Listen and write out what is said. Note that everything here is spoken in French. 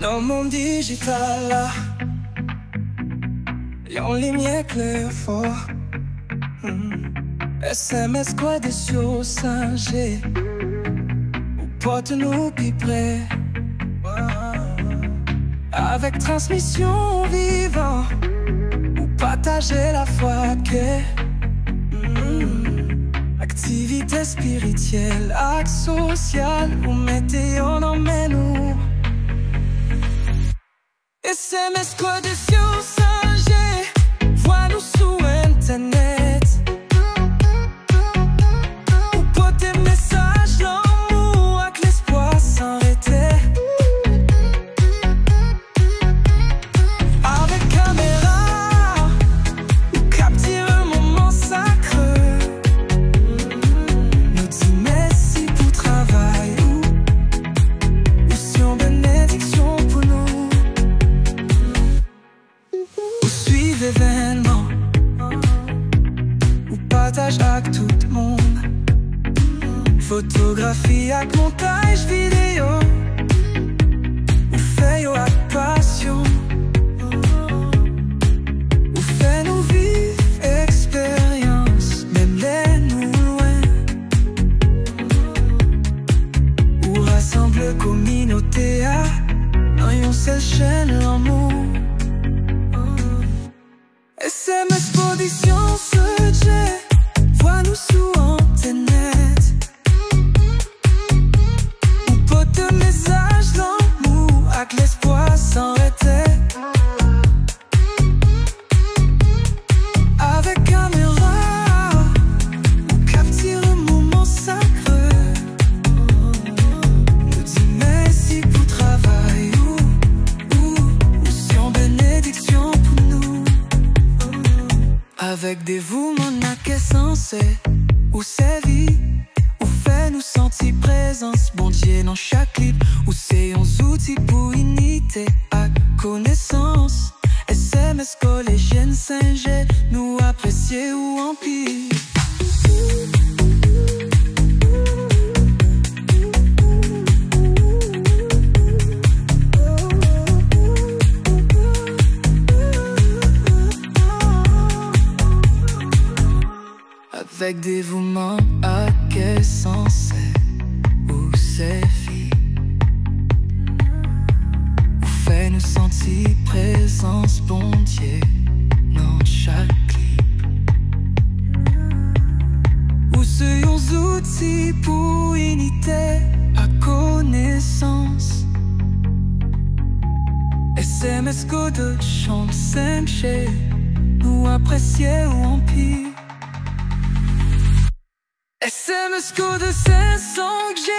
No monde digital, yon lumière claire fort. SMS quoi des choses singes, ou porte nous plus près. Avec transmission vivant, ou partager la foi que activité spirituelle, acte social, ou mettez on emmène nous. SMS quoi des choses singes, vois nous sous internet. Ou porte des messages, l'amour avec l'espoir sans arrêter. Avec caméra, ou capture un moment sacré. Nous dit merci pour travail, ou si on bénédiction pour nous. Ou suivre événement, ou partage avec tout le monde. Photographie avec montage vidéo, ou fait yo avec passion. Ou fait nous vivre expérience, même les nous loin. Ou rassemble communauté dans une seule chaîne l'amour. SMS position searcher, vois nous sous internet. Ou porte message l'amour avec l'espoir sans arrêter. Avec caméra, ou capture un moment sacré. Nous dit merci pour travail, ou si on bénédiction pour nous. Avec dévouement n'a qu'est censé, ou sévit, ou fait nous sentir présence, bon Dieu dans chaque clip, ou c'est un outil pour unité à connaissance. SMS collégienne Saint-G, nous apprécier ou en pire. Avec dévouement à qu'est censé, ou sévit, ou fait nous sentir présence, bon Dieu, dans chaque clip. Ou c'est un outil pour unité à connaissance. SMS code de chambre 5G, nous apprécier ou en pire. SMS code 500G.